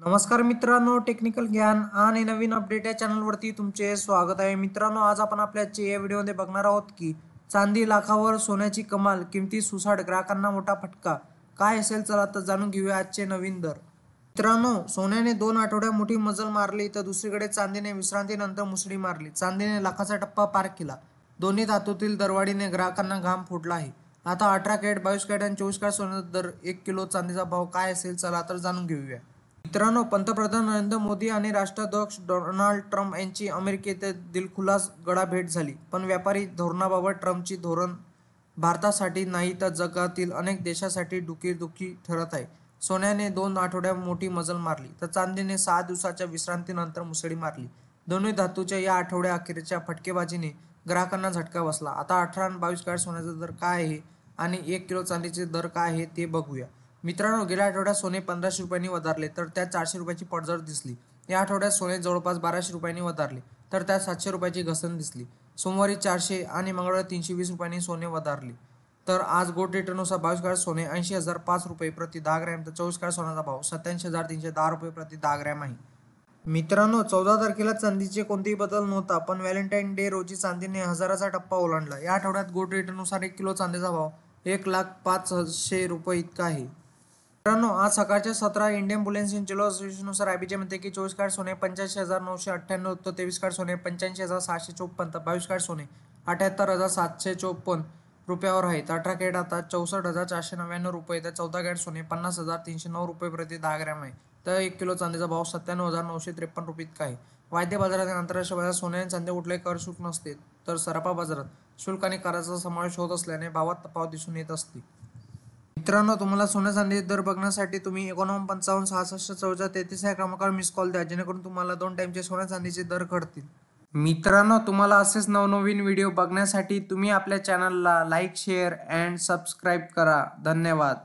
नमस्कार मित्रांनो, टेक्निकल ज्ञान आणि नवीन अपडेट या चॅनलवरती तुमचे स्वागत आहे. मित्रांनो, आज आपण आपल्या या व्हिडिओमध्ये बघणार आहोत की चांदी लाखावर, सोन्याची कमाल, किमती सुसाट, ग्राहकांना मोठा फटका. काय असेल, चला तर जाणून घेऊया आजचे नवीन दर. मित्रांनो, सोन्याने 2 आठवड्या मोठी मजल मारली तर दुसरीकडे चांदीने विश्रांतीनंतर मुसळी मारली. चांदीने लाखाचा टप्पा पार केला. दोन्ही धातूतील दरवाढीने ग्राहकांना घाम फुटला आहे. आता 18 कॅरेट, 22 कॅरेट आणि 24 कॅरेट सोन्याचा दर, 1 किलो चांदीचा भाव काय असेल, चला तर जाणून घेऊया. मित्रांनो, पंतप्रधान नरेंद्र मोदी आणि राष्ट्राध्यक्ष डोनाल्ड ट्रम्प यांची अमेरिकेत दिलखुलास गडाभेट झाली. पण व्यापारी धोरणाबाबत ट्रम्पची धोरण भारतासाठी नाही तर जगातील अनेक देशांसाठी डुकीदुखी ठरत आहे. सोन्याने 2 आठवड्या मोठी मजल मारली तर चांदीने 6 दिवसाच्या विश्रांतीनंतर मुसळी मारली. दोन्ही धातूच्या या आठवड्या अखेरच्या फटकेबाजीने ग्राहकांना झटका बसला. आता 18 आणि 22 कॅरेट सोन्याचा दर काय आहे आणि 1 किलो चांदीचे दर काय आहे ते बघूया. मित्रांनो, गेल्या आठवड्यात सोने 1500 रुपयांनी वधारले तर त्यात 400 रुपयाची पडझड दिसली. या आठवड्यात सोने जवळपास 1200 रुपयांनी वधारले तर त्यात 700 रुपयाची घसरण दिसली. सोमवारी 400 आणि मंगळवारी 320 रुपयांनी सोने वधारले. तर आज गोल्ड रेटनुसार 22 कॅरेट सोने 80,005 रुपये प्रति 10 ग्रॅम तर 24 कॅरेट सोन्याचा भाव 87,310 रुपये प्रति 10 ग्रॅम आहे. मित्रांनो, 14 तारखेला चांदीचे कोणतेही बदल नव्हता, पण व्हॅलेंटाईन डे रोजी चांदीने हजाराचा टप्पा ओलांडला. या आठवड्यात गोल्ड रेटनुसार 1 किलो चांदीचा भाव 1,05,600 रुपये इतका आहे. मित्रांनो, आज सकाळच्या 17 इंडियन बुलियन चलो असोसिएशननुसार आयबीचे म्हणते की 24 कॅरेट सोने 85,998 तर 23 कॅरेट सोने 85,654 तर 22 कॅरेट सोने 78,754 रुपयावर आहे. 18 कॅरेट आता 64,499 रुपये तर 14 कॅरेट सोने 50,309 रुपये प्रति 10 ग्रॅम आहे. तर 1 किलो चांदीचा भाव 97,953 रुपये इतका आहे. वायदे बाजारात आणि आंतरराष्ट्रीय बाजारात सोने आणि चांदी कुठलाही कर शुल्क नसते, तर सराफा बाजारात शुल्क आणि कराचा समावेश होत असल्याने भावात तफावत दिसून येत असते. मित्रांनो, तुम्हाला सोन्या चांदीचे दर बघण्यासाठी तुम्ही 59 65 64 33 या क्रमांकावर मिस कॉल द्या, जेणेकरून तुम्हाला 2 टाईमचे सोन्या चांदीचे दर कळतील. मित्रांनो, तुम्हाला असेच नवनवीन व्हिडिओ बघण्यासाठी तुम्ही आपल्या चॅनलला लाईक, शेअर अँड सबस्क्राईब करा. धन्यवाद.